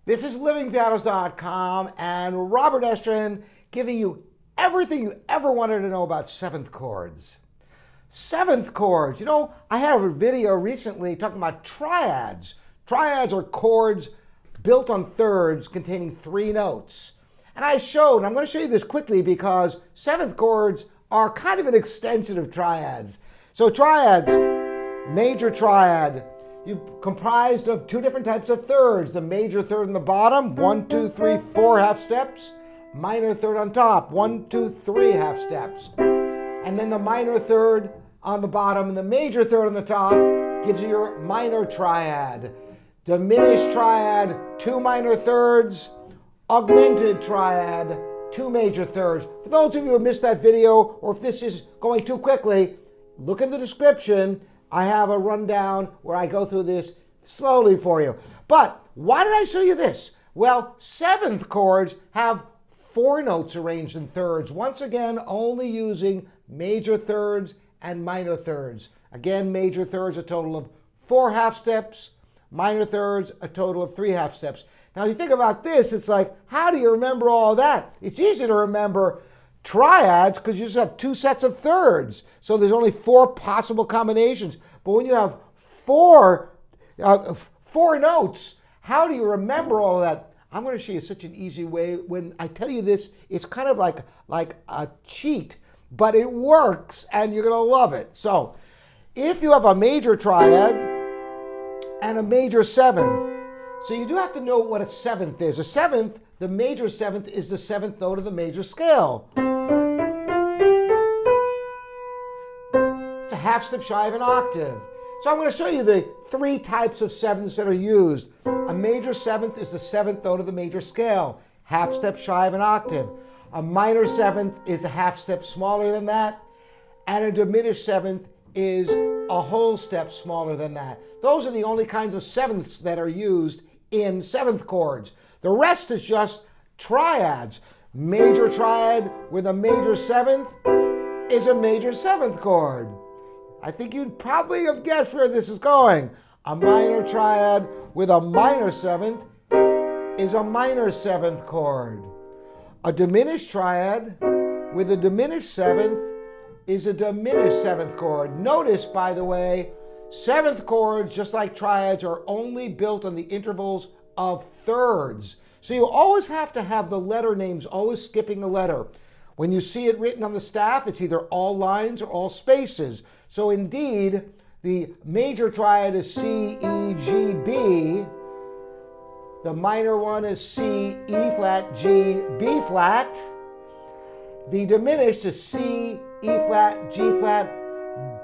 This is livingpianos.com and Robert Estrin giving you everything you ever wanted to know about 7th chords. 7th chords. You know, I had a video recently talking about triads. Triads are chords built on thirds containing 3 notes. And I showed, and I'm going to show you this quickly because 7th chords are kind of an extension of triads. So triads, major triad, comprised of 2 different types of thirds. The major third on the bottom, 1, 2, 3, 4 half steps. Minor third on top, 1, 2, 3 half steps. And then the minor third on the bottom and the major third on the top gives you your minor triad. Diminished triad, 2 minor thirds. Augmented triad, 2 major thirds. For those of you who missed that video, or if this is going too quickly, look in the description. I have a rundown where I go through this slowly for you. But why did I show you this? Well, 7th chords have 4 notes arranged in thirds. Once again, only using major thirds and minor thirds. Again, major thirds, a total of 4 half steps. Minor thirds, a total of 3 half steps. Now, you think about this, it's like, how do you remember all that? It's easy to remember triads because you just have 2 sets of thirds. So there's only 4 possible combinations. But when you have 4 notes, how do you remember all of that? I'm going to show you such an easy way. When I tell you this, it's kind of like a cheat, but it works and you're going to love it. So if you have a major triad and a major 7th, so you do have to know what a 7th is. A 7th, the major 7th, is the 7th note of the major scale. It's a half step shy of an octave. So I'm going to show you the 3 types of 7ths that are used. A major 7th is the 7th note of the major scale, half step shy of an octave. A minor 7th is a half step smaller than that. And a diminished 7th is a whole step smaller than that. Those are the only kinds of 7ths that are used in 7th chords. The rest is just triads. Major triad with a major 7th is a major 7th chord. I think you'd probably have guessed where this is going. A minor triad with a minor 7th is a minor 7th chord. A diminished triad with a diminished 7th is a diminished 7th chord. Notice, by the way, 7th chords, just like triads, are only built on the intervals of thirds. So you always have to have the letter names always skipping a letter. When you see it written on the staff, it's either all lines or all spaces. So indeed, the major triad is C, E, G, B. The minor one is C, E flat, G, B flat. The diminished is C, E flat, G flat,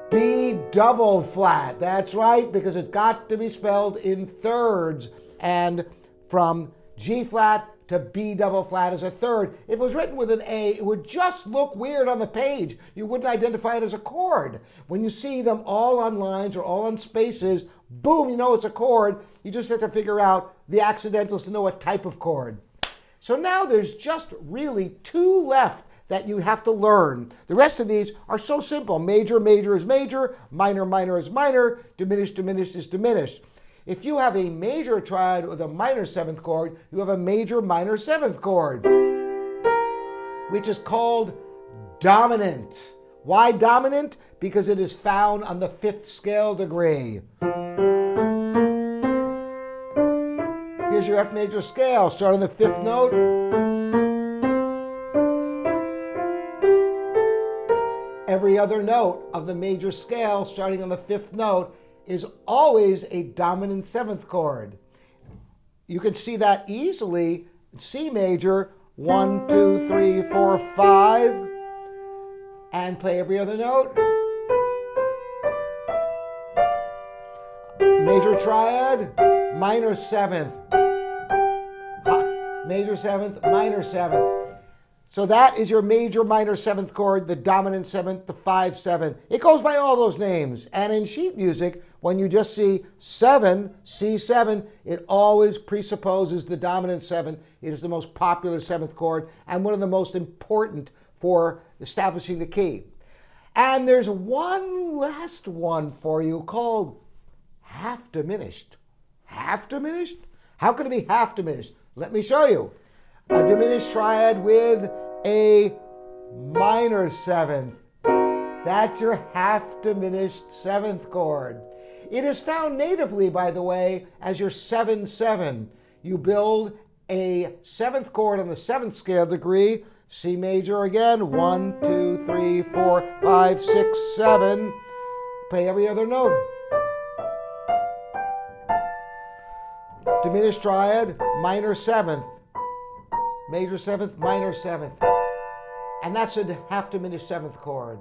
B double flat. That's right, because it's got to be spelled in thirds. And from G flat to B double flat is a third. If it was written with an A, it would just look weird on the page. You wouldn't identify it as a chord. When you see them all on lines or all on spaces, boom, you know it's a chord. You just have to figure out the accidentals to know what type of chord. So now there's just really 2 left that you have to learn. The rest of these are so simple. Major, major is major. Minor, minor is minor. Diminished, diminished is diminished. If you have a major triad with a minor 7th chord, you have a major minor 7th chord, which is called dominant. Why dominant? Because it is found on the 5th scale degree. Here's your F major scale. Start on the 5th note. Every other note of the major scale, starting on the 5th note, is always a dominant 7th chord. You can see that easily. C major, 1, 2, 3, 4, 5, and play every other note. Major triad, minor 7th. Major 7th, minor 7th. So that is your major minor 7th chord, the dominant 7th, the 5-7. It goes by all those names. And in sheet music, when you just see 7, C7, it always presupposes the dominant 7. It is the most popular 7th chord and one of the most important for establishing the key. And there's one last one for you called half diminished. Half diminished? How can it be half diminished? Let me show you. A diminished triad with a minor 7th. That's your half diminished 7th chord. It is found natively, by the way, as your 7-7. You build a 7th chord on the 7th scale degree, C major again, 1, 2, 3, 4, 5, 6, 7. Play every other note. Diminished triad, minor 7th. Major 7th, minor 7th. And that's a half diminished 7th chord.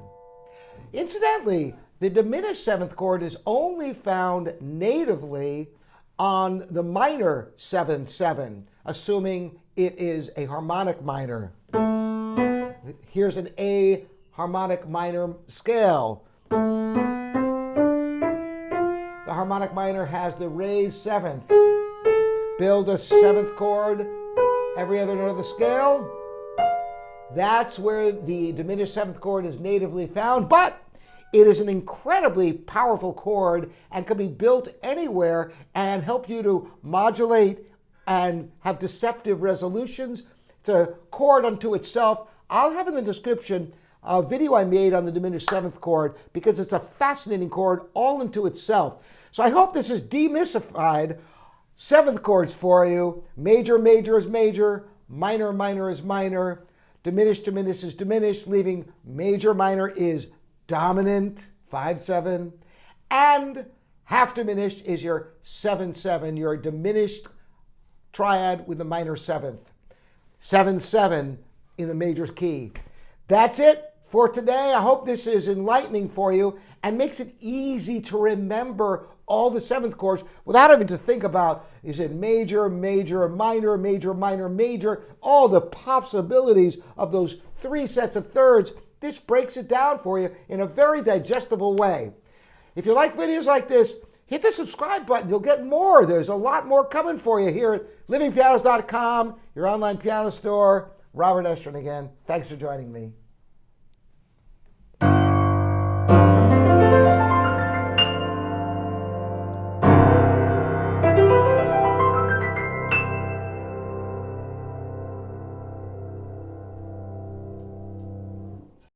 Incidentally, the diminished 7th chord is only found natively on the minor 7-7, assuming it is a harmonic minor. Here's an A harmonic minor scale. The harmonic minor has the raised 7th. Build a 7th chord, every other note of the scale. That's where the diminished 7th chord is natively found, but it is an incredibly powerful chord and can be built anywhere and help you to modulate and have deceptive resolutions. It's a chord unto itself. I'll have in the description a video I made on the diminished 7th chord because it's a fascinating chord all unto itself. So I hope this has demystified 7th chords for you. Major, major is major. Minor, minor is minor. Diminished, diminished is diminished, leaving major, minor is dominant, 5-7. And half diminished is your 7-7, your diminished triad with the minor 7th. 7-7 in the major key. That's it for today. I hope this is enlightening for you and makes it easy to remember all the 7th chords without having to think about, is it major, major, minor, major, minor, major, all the possibilities of those 3 sets of thirds. This breaks it down for you in a very digestible way. If you like videos like this, hit the subscribe button. You'll get more. There's a lot more coming for you here at livingpianos.com, your online piano store. Robert Estrin again. Thanks for joining me.